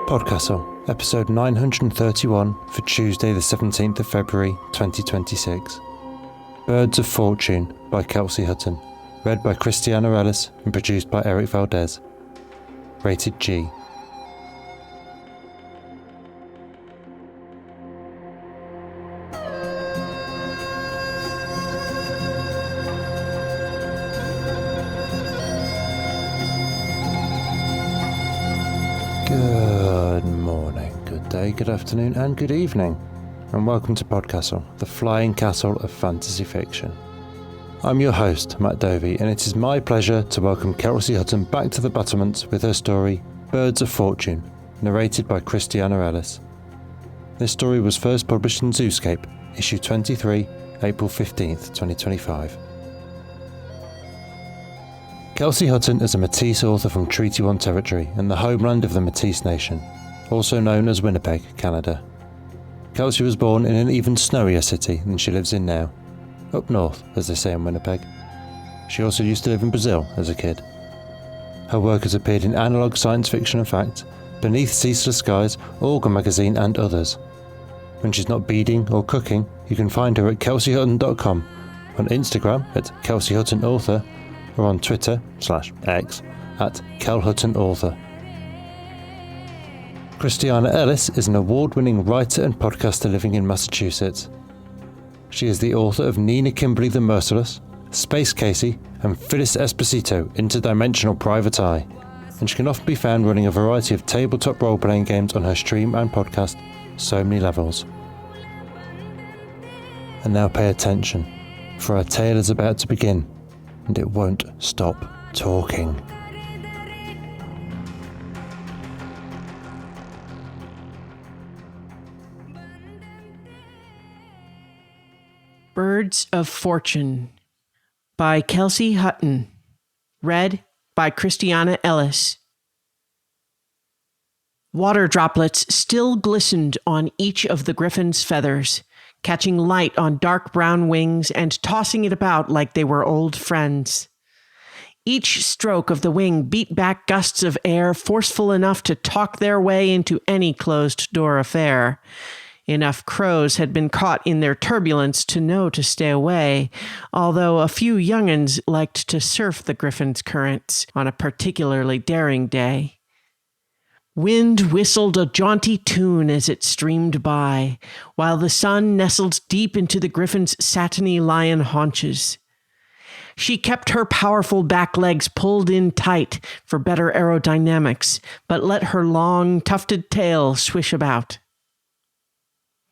PodCastle, episode 931 for Tuesday the 17th of February 2026. Birds of Fortune by Kelsey Hutton, read by Christiana, Ellis and produced by Valdes. Rated G. Good morning, good day, good afternoon and good evening, and welcome to PodCastle, the flying castle of fantasy fiction. I'm your host, Matt Dovey, and it is my pleasure to welcome Kelsey Hutton back to the battlements with her story, Birds of Fortune, narrated by Christiana Ellis. This story was first published in Zooscape, issue 23, April 15th, 2025. Kelsey Hutton is a Métis author from Treaty 1 territory and the homeland of the Métis Nation, also known as Winnipeg, Canada. Kelsey was born in an even snowier city than she lives in now, up north, as they say in Winnipeg. She also used to live in Brazil as a kid. Her work has appeared in Analog Science Fiction and Fact, Beneath Ceaseless Skies, Organ Magazine and others. When she's not beading or cooking, you can find her at kelseyhutton.com, on Instagram at kelseyhuttonauthor, or on Twitter /X at kelhuttonauthor. Christiana Ellis is an award-winning writer and podcaster living in Massachusetts. She is the author of Nina Kimberly the Merciless, Space Casey, and Phyllis Esposito Interdimensional Private Eye, and she can often be found running a variety of tabletop role-playing games on her stream and podcast, So Many Levels. And now pay attention, for our tale is about to begin, and it won't stop talking. Birds of Fortune by Kelsey Hutton, read by Christiana Ellis. Water droplets still glistened on each of the griffin's feathers, catching light on dark brown wings and tossing it about like they were old friends. Each stroke of the wing beat back gusts of air forceful enough to talk their way into any closed-door affair. Enough crows had been caught in their turbulence to know to stay away, although a few young'uns liked to surf the griffin's currents on a particularly daring day. Wind whistled a jaunty tune as it streamed by, while the sun nestled deep into the griffin's satiny lion haunches. She kept her powerful back legs pulled in tight for better aerodynamics, but let her long, tufted tail swish about.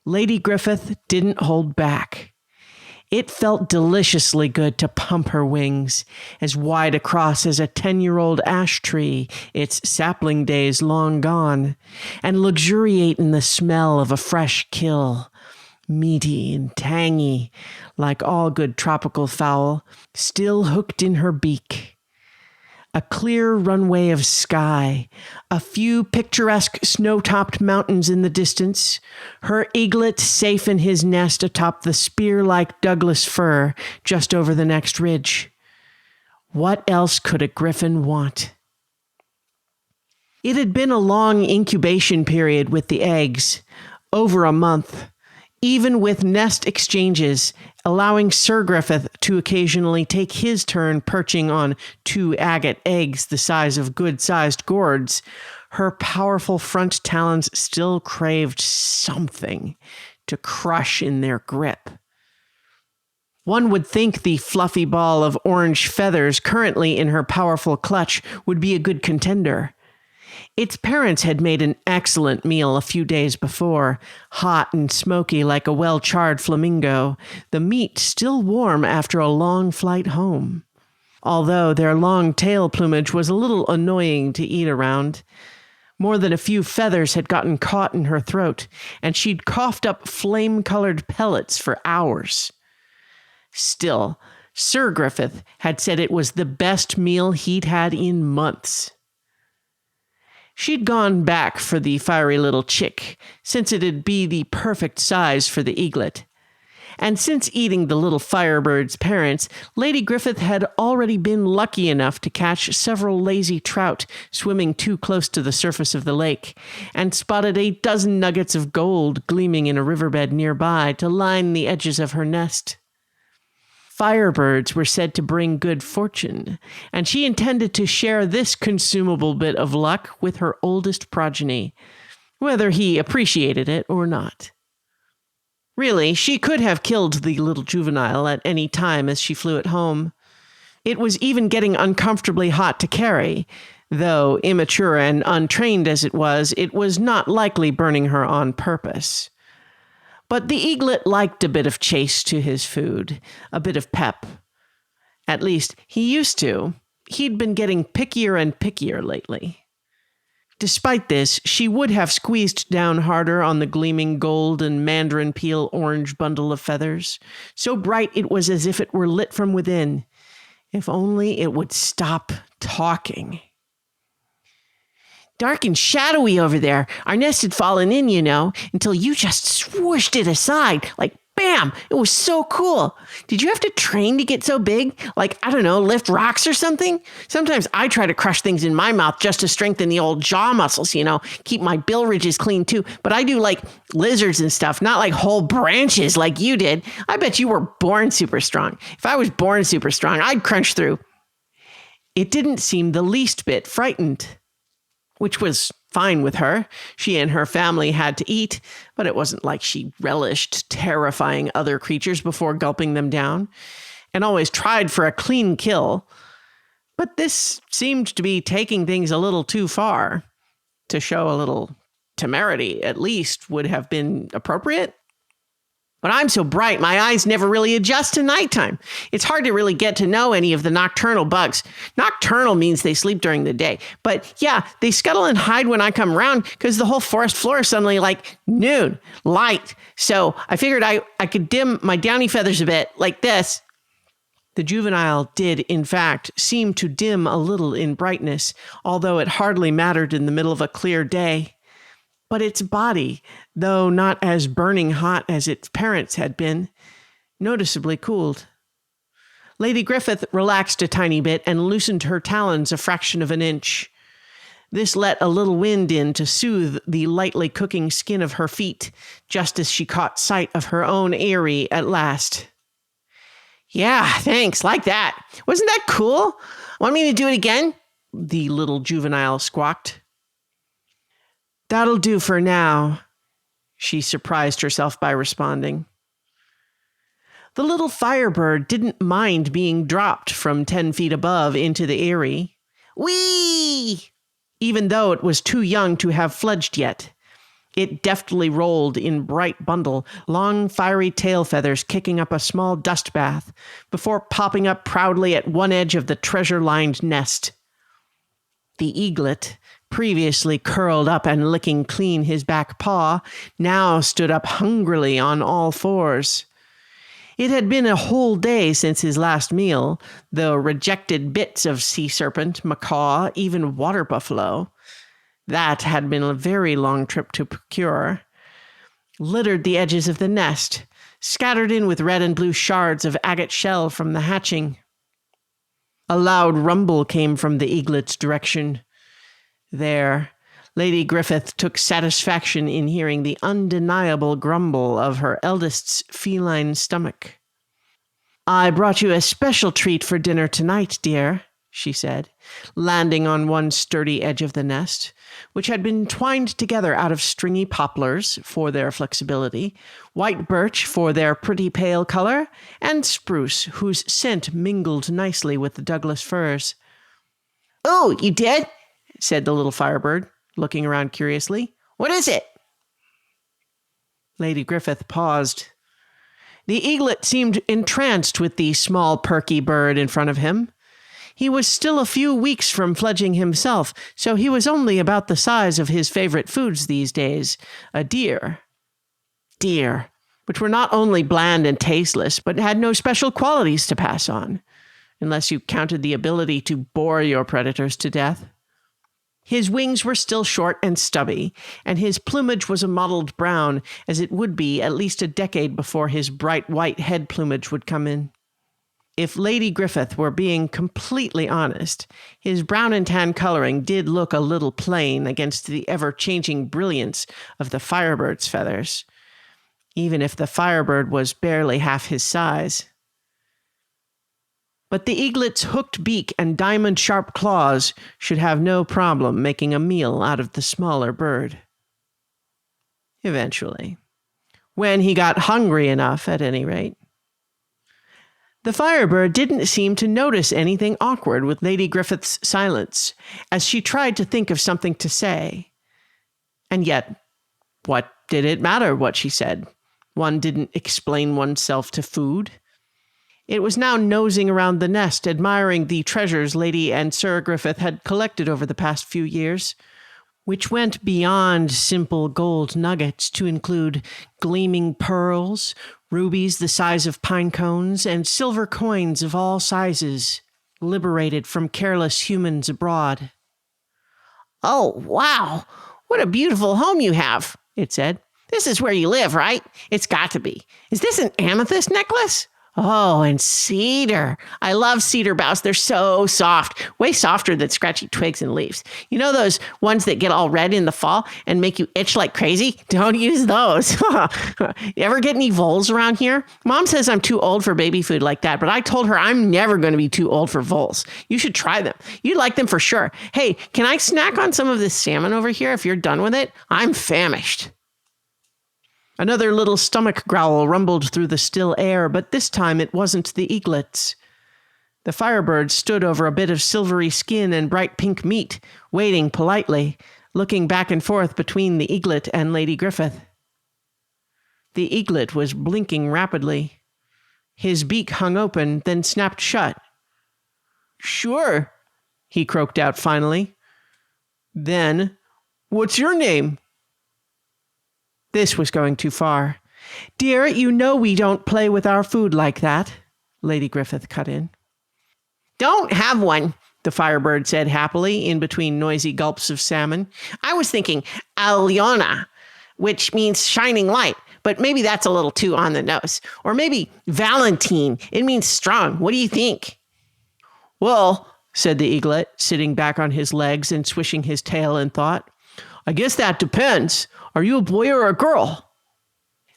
Lady Griffith didn't hold back. It felt deliciously good to pump her wings, as wide across as a 10-year-old ash tree, its sapling days long gone, and luxuriate in the smell of a fresh kill, meaty and tangy, like all good tropical fowl, still hooked in her beak. A clear runway of sky, a few picturesque snow-topped mountains in the distance, her eaglet safe in his nest atop the spear-like Douglas fir just over the next ridge. What else could a griffin want? It had been a long incubation period with the eggs, over a month, even with nest exchanges, allowing Sir Griffith to occasionally take his turn perching on 2 agate eggs the size of good-sized gourds. Her powerful front talons still craved something to crush in their grip. One would think the fluffy ball of orange feathers currently in her powerful clutch would be a good contender. Its parents had made an excellent meal a few days before, hot and smoky like a well-charred flamingo, the meat still warm after a long flight home. Although their long tail plumage was a little annoying to eat around. More than a few feathers had gotten caught in her throat, and she'd coughed up flame-colored pellets for hours. Still, Sir Griffith had said it was the best meal he'd had in months. She'd gone back for the fiery little chick, since it'd be the perfect size for the eaglet. And since eating the little firebird's parents, Lady Griffith had already been lucky enough to catch several lazy trout swimming too close to the surface of the lake, and spotted a dozen nuggets of gold gleaming in a riverbed nearby to line the edges of her nest. Firebirds were said to bring good fortune, and she intended to share this consumable bit of luck with her oldest progeny, whether he appreciated it or not. Really, she could have killed the little juvenile at any time as she flew it home. It was even getting uncomfortably hot to carry. Though immature and untrained as it was not likely burning her on purpose. But the eaglet liked a bit of chase to his food, a bit of pep. At least, he used to. He'd been getting pickier and pickier lately. Despite this, she would have squeezed down harder on the gleaming gold and mandarin peel orange bundle of feathers. So bright it was as if it were lit from within. If only it would stop talking. Dark and shadowy over there. Our nest had fallen in, until you just swooshed it aside. Like, bam! It was so cool. Did you have to train to get so big? Like, I don't know, lift rocks or something? Sometimes I try to crush things in my mouth just to strengthen the old jaw muscles, keep my bill ridges clean too. But I do like lizards and stuff, not like whole branches like you did. I bet you were born super strong. If I was born super strong, I'd crunch through. It didn't seem the least bit frightened. Which was fine with her. She and her family had to eat, but it wasn't like she relished terrifying other creatures before gulping them down, and always tried for a clean kill. But this seemed to be taking things a little too far. To show a little temerity, at least, would have been appropriate. But I'm so bright, my eyes never really adjust to nighttime. It's hard to really get to know any of the nocturnal bugs. Nocturnal means they sleep during the day. But yeah, they scuttle and hide when I come around because the whole forest floor is suddenly like noon, light. So I figured I could dim my downy feathers a bit, like this. The juvenile did, in fact, seem to dim a little in brightness, although it hardly mattered in the middle of a clear day. But its body, though not as burning hot as its parents had been, noticeably cooled. Lady Griffith relaxed a tiny bit and loosened her talons a fraction of an inch. This let a little wind in to soothe the lightly cooking skin of her feet, just as she caught sight of her own eyrie at last. Yeah, thanks, like that. Wasn't that cool? Want me to do it again? The little juvenile squawked. That'll do for now, she surprised herself by responding. The little firebird didn't mind being dropped from 10 feet above into the eyrie. Whee! Even though it was too young to have fledged yet. It deftly rolled in bright bundle, long fiery tail feathers kicking up a small dust bath, before popping up proudly at one edge of the treasure-lined nest. The eaglet, previously curled up and licking clean his back paw, now stood up hungrily on all fours. It had been a whole day since his last meal, the rejected bits of sea serpent, macaw, even water buffalo. That had been a very long trip to procure. Littered the edges of the nest, scattered in with red and blue shards of agate shell from the hatching. A loud rumble came from the eaglet's direction. There, Lady Griffith took satisfaction in hearing the undeniable grumble of her eldest's feline stomach. I brought you a special treat for dinner tonight, dear, she said, landing on one sturdy edge of the nest, which had been twined together out of stringy poplars for their flexibility, white birch for their pretty pale color, and spruce, whose scent mingled nicely with the Douglas firs. Oh, you did? Said the little firebird, looking around curiously. What is it? Lady Griffith paused. The eaglet seemed entranced with the small, perky bird in front of him. He was still a few weeks from fledging himself, so he was only about the size of his favorite foods these days, a deer. Deer, which were not only bland and tasteless, but had no special qualities to pass on, unless you counted the ability to bore your predators to death. His wings were still short and stubby, and his plumage was a mottled brown, as it would be at least a decade before his bright white head plumage would come in. If Lady Griffith were being completely honest, his brown and tan coloring did look a little plain against the ever-changing brilliance of the Firebird's feathers, even if the Firebird was barely half his size. But the eaglet's hooked beak and diamond-sharp claws should have no problem making a meal out of the smaller bird. Eventually. When he got hungry enough, at any rate. The Firebird didn't seem to notice anything awkward with Lady Griffith's silence, as she tried to think of something to say. And yet, what did it matter what she said? One didn't explain oneself to food. It was now nosing around the nest, admiring the treasures Lady and Sir Griffith had collected over the past few years, which went beyond simple gold nuggets to include gleaming pearls, rubies the size of pine cones, and silver coins of all sizes, liberated from careless humans abroad. "Oh, wow! What a beautiful home you have," it said. "This is where you live, right? It's got to be. Is this an amethyst necklace? Oh, and cedar. I love cedar boughs. They're so soft, way softer than scratchy twigs and leaves. You know those ones that get all red in the fall and make you itch like crazy? Don't use those. You ever get any voles around here? Mom says I'm too old for baby food like that, but I told her I'm never going to be too old for voles. You should try them. You'd like them for sure. Hey, can I snack on some of this salmon over here if you're done with it? I'm famished." Another little stomach growl rumbled through the still air, but this time it wasn't the eaglet's. The Firebird stood over a bit of silvery skin and bright pink meat, waiting politely, looking back and forth between the eaglet and Lady Griffith. The eaglet was blinking rapidly. His beak hung open, then snapped shut. "Sure," he croaked out finally. Then, "What's your name?" This was going too far. "Dear, you know we don't play with our food like that," Lady Griffith cut in. "Don't have one," the Firebird said happily, in between noisy gulps of salmon. "I was thinking Aliona, which means shining light, but maybe that's a little too on the nose. Or maybe Valentine. It means strong. What do you think?" "Well," said the eaglet, sitting back on his legs and swishing his tail in thought, "I guess that depends. Are you a boy or a girl?"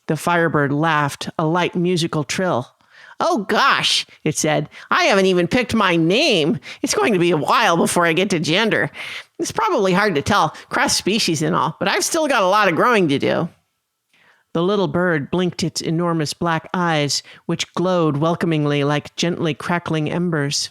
The Firebird laughed, a light musical trill. "Oh gosh," it said, "I haven't even picked my name. It's going to be a while before I get to gender. It's probably hard to tell, cross species and all, but I've still got a lot of growing to do." The little bird blinked its enormous black eyes, which glowed welcomingly like gently crackling embers.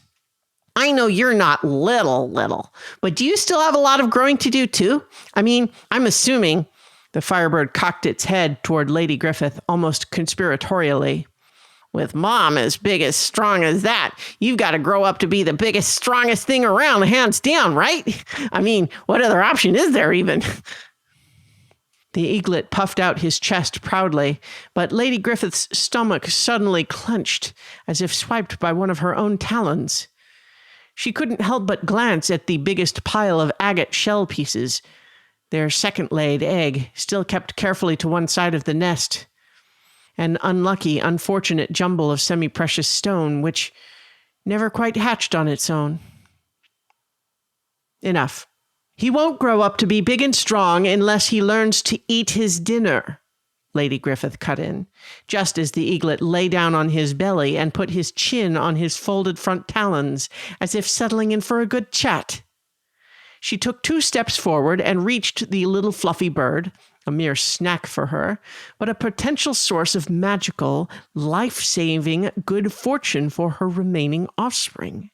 "I know you're not little, but do you still have a lot of growing to do too? I mean, I'm assuming..." The Firebird cocked its head toward Lady Griffith almost conspiratorially. "With Mom as big as strong as that, you've got to grow up to be the biggest, strongest thing around, hands down, right? I mean, what other option is there even?" The eaglet puffed out his chest proudly, but Lady Griffith's stomach suddenly clenched, as if swiped by one of her own talons. She couldn't help but glance at the biggest pile of agate shell pieces, their second-laid egg, still kept carefully to one side of the nest. An unlucky, unfortunate jumble of semi-precious stone, which never quite hatched on its own. Enough. "He won't grow up to be big and strong unless he learns to eat his dinner," Lady Griffith cut in, just as the eaglet lay down on his belly and put his chin on his folded front talons, as if settling in for a good chat. She took 2 steps forward and reached the little fluffy bird, a mere snack for her, but a potential source of magical, life-saving good fortune for her remaining offspring.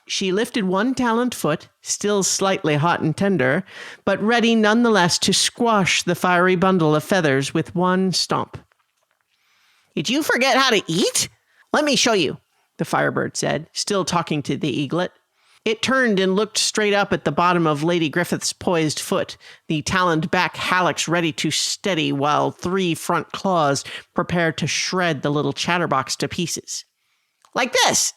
She lifted one taloned foot, still slightly hot and tender, but ready nonetheless to squash the fiery bundle of feathers with one stomp. "Did you forget how to eat? Let me show you," the Firebird said, still talking to the eaglet. It turned and looked straight up at the bottom of Lady Griffith's poised foot, the taloned back hallux ready to steady while 3 front claws prepared to shred the little chatterbox to pieces. "Like this."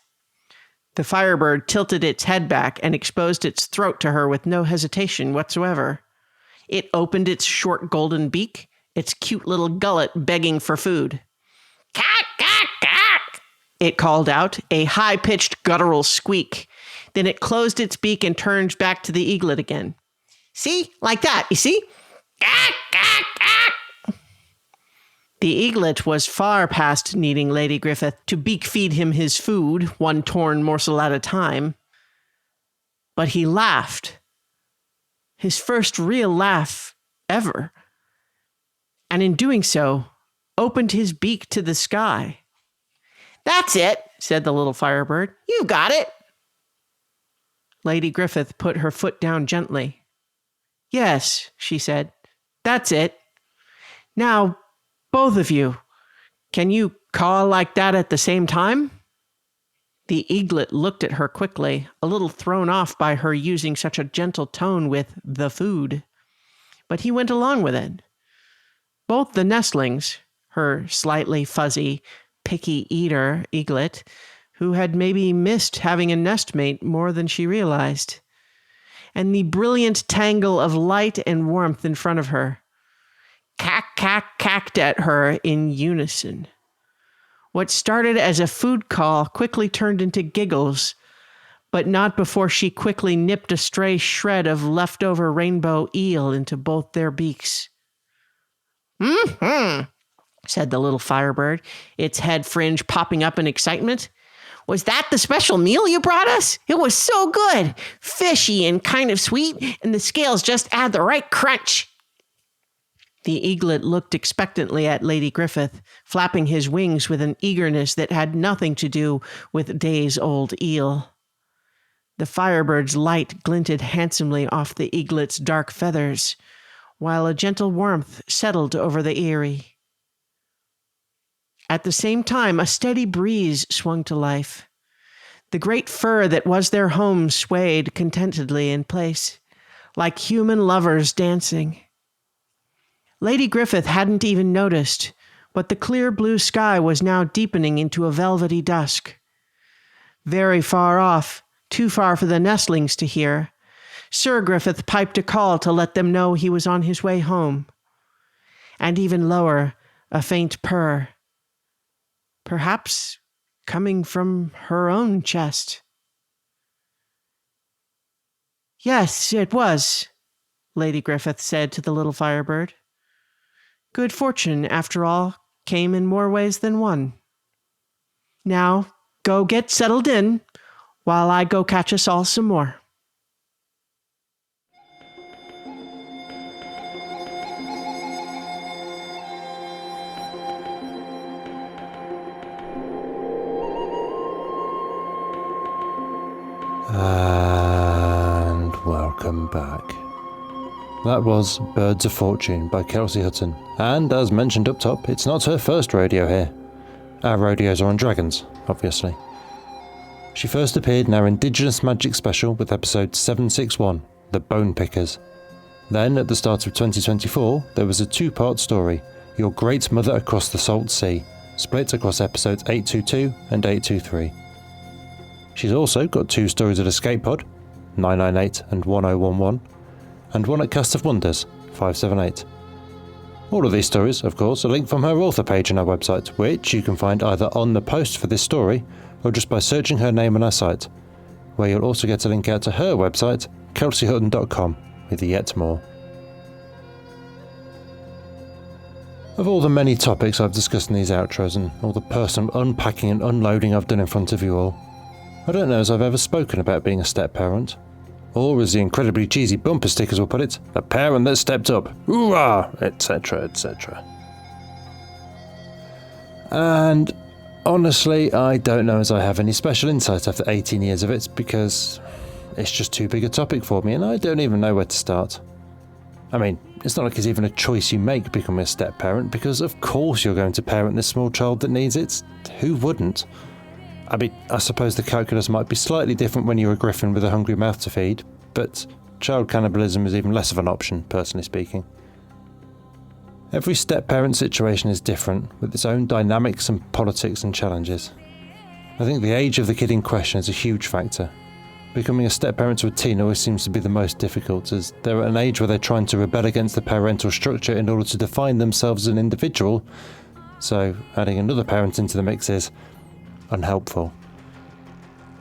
The Firebird tilted its head back and exposed its throat to her with no hesitation whatsoever. It opened its short golden beak, its cute little gullet begging for food. "Cack, cack, cack!" it called out, a high-pitched guttural squeak. Then it closed its beak and turned back to the eaglet again. "See? Like that, you see? Cack, cack, cack!" The eaglet was far past needing Lady Griffith to beak-feed him his food, one torn morsel at a time. But he laughed. His first real laugh ever. And in doing so, opened his beak to the sky. "That's it," said the little Firebird. "You've got it." Lady Griffith put her foot down gently. "Yes," she said, "that's it. Now, both of you, can you caw like that at the same time?" The eaglet looked at her quickly, a little thrown off by her using such a gentle tone with the food. But he went along with it. Both the nestlings, her slightly fuzzy, picky eater eaglet, who had maybe missed having a nestmate more than she realized, and the brilliant tangle of light and warmth in front of her, cacked at her in unison. What started as a food call quickly turned into giggles, but not before she quickly nipped a stray shred of leftover rainbow eel into both their beaks. "Mm-hmm," said the little Firebird, its head fringe popping up in excitement. "Was that the special meal you brought us? It was so good, fishy and kind of sweet, and the scales just add the right crunch." The eaglet looked expectantly at Lady Griffith, flapping his wings with an eagerness that had nothing to do with days-old eel. The Firebird's light glinted handsomely off the eaglet's dark feathers, while a gentle warmth settled over the eyrie. At the same time, a steady breeze swung to life. The great fir that was their home swayed contentedly in place, like human lovers dancing. Lady Griffith hadn't even noticed, but the clear blue sky was now deepening into a velvety dusk. Very far off, too far for the nestlings to hear, Sir Griffith piped a call to let them know he was on his way home. And even lower, a faint purr. Perhaps coming from her own chest. "Yes, it was," Lady Griffith said to the little Firebird. "Good fortune, after all, came in more ways than one. Now, go get settled in, while I go catch us all some more." And welcome back. That was Birds of Fortune by Kelsey Hutton, and as mentioned up top, it's not her first rodeo here. Our rodeos are on dragons, obviously. She first appeared in our Indigenous Magic special with episode 761, The Bone Pickers. Then, at the start of 2024, there was a two-part story, Your Great Mother Across the Salt Sea, split across episodes 822 and 823. She's also got two stories at Escape Pod, 998 and 1011, and one at Cast of Wonders, 578. All of these stories, of course, are linked from her author page on our website, which you can find either on the post for this story, or just by searching her name on our site, where you'll also get a link out to her website, kelseyhutton.com, with yet more. Of all the many topics I've discussed in these outros, and all the personal unpacking and unloading I've done in front of you all, I don't know as I've ever spoken about being a step-parent. Or, as the incredibly cheesy bumper stickers will put it, a parent that stepped up, hoorah, etc, etc. And honestly, I don't know as I have any special insight after 18 years of it, because it's just too big a topic for me and I don't even know where to start. I mean, it's not like it's even a choice you make becoming a step-parent, because of course you're going to parent this small child that needs it. Who wouldn't? I mean, I suppose the calculus might be slightly different when you're a griffin with a hungry mouth to feed, but child cannibalism is even less of an option, personally speaking. Every step-parent situation is different, with its own dynamics and politics and challenges. I think the age of the kid in question is a huge factor. Becoming a step-parent to a teen always seems to be the most difficult, as they're at an age where they're trying to rebel against the parental structure in order to define themselves as an individual, so adding another parent into the mix is unhelpful.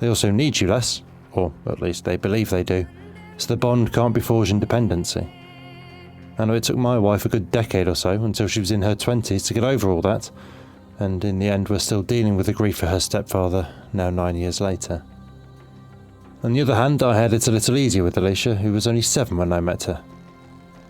They also need you less, or at least they believe they do, so the bond can't be forged in dependency. I know it took my wife a good decade or so, until she was in her 20s, to get over all that, and in the end we're still dealing with the grief of her stepfather, now 9 years later. On the other hand, I had it a little easier with Alicia, who was only 7 when I met her.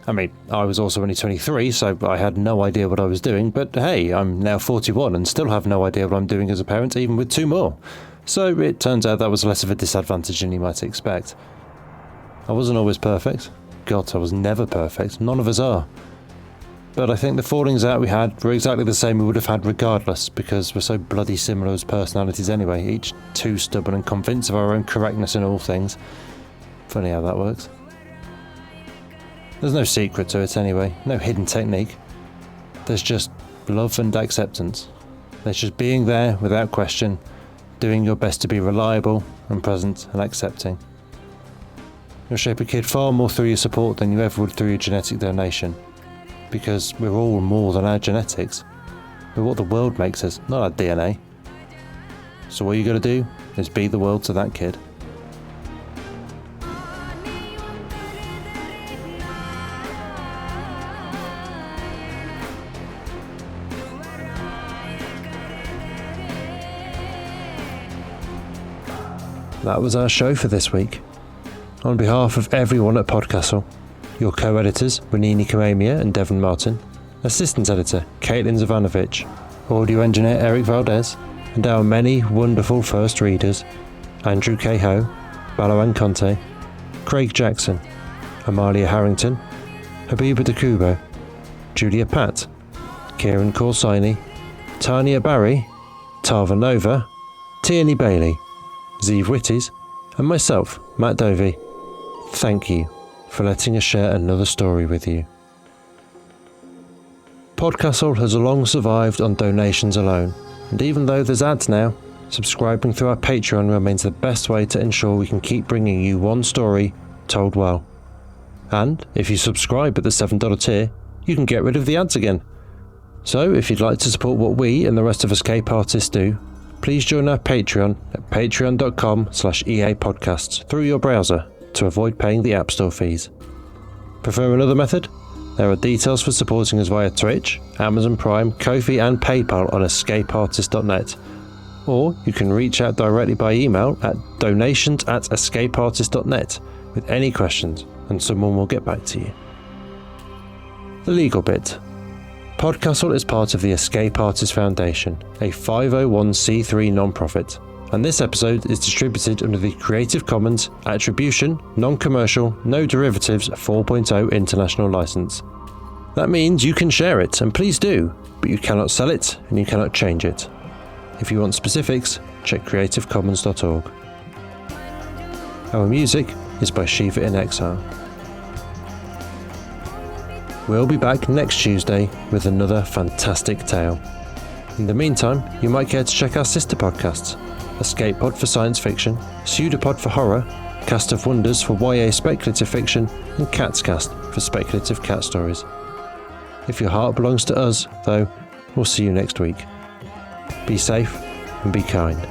I mean, I was also only 23, so I had no idea what I was doing, but hey, I'm now 41 and still have no idea what I'm doing as a parent, even with 2 more. So it turns out that was less of a disadvantage than you might expect. I wasn't always perfect. God, I was never perfect. None of us are. But I think the fallings out we had were exactly the same we would have had regardless, because we're so bloody similar as personalities anyway, each too stubborn and convinced of our own correctness in all things. Funny how that works. There's no secret to it anyway, no hidden technique. There's just love and acceptance. There's just being there without question, doing your best to be reliable and present and accepting. You'll shape a kid far more through your support than you ever would through your genetic donation. Because we're all more than our genetics. We're what the world makes us, not our DNA. So all you gotta do is be the world to that kid. That was our show for this week. On behalf of everyone at PodCastle, your co-editors, Renini Kamamia and Devon Martin, assistant editor, Caitlin Zavanovich, audio engineer, Eric Valdes, and our many wonderful first readers, Andrew Cahoe, Balawan Conte, Craig Jackson, Amalia Harrington, Habiba Dakubo, Julia Patt, Kieran Corsini, Tanya Barry, Tava Nova, Tierney Bailey, Zeev Witties, and myself, Matt Dovey. Thank you for letting us share another story with you. PodCastle has long survived on donations alone, and even though there's ads now, subscribing through our Patreon remains the best way to ensure we can keep bringing you one story told well. And if you subscribe at the $7 tier, you can get rid of the ads again. So if you'd like to support what we and the rest of Escape Artists do, please join our Patreon at patreon.com/EAPodcasts through your browser to avoid paying the App Store fees. Prefer another method? There are details for supporting us via Twitch, Amazon Prime, Ko-fi and PayPal on escapeartist.net. Or you can reach out directly by email at donations@escapeartist.net with any questions and someone will get back to you. The legal bit. PodCastle is part of the Escape Artists Foundation, a 501c3 non-profit, and this episode is distributed under the Creative Commons Attribution, Non-Commercial, No Derivatives 4.0 International License. That means you can share it, and please do, but you cannot sell it and you cannot change it. If you want specifics, check creativecommons.org. Our music is by Shiva in Exile. We'll be back next Tuesday with another fantastic tale. In the meantime, you might care to check our sister podcasts, Escape Pod for science fiction, Pseudopod for horror, Cast of Wonders for YA speculative fiction, and Catscast for speculative cat stories. If your heart belongs to us, though, we'll see you next week. Be safe and be kind.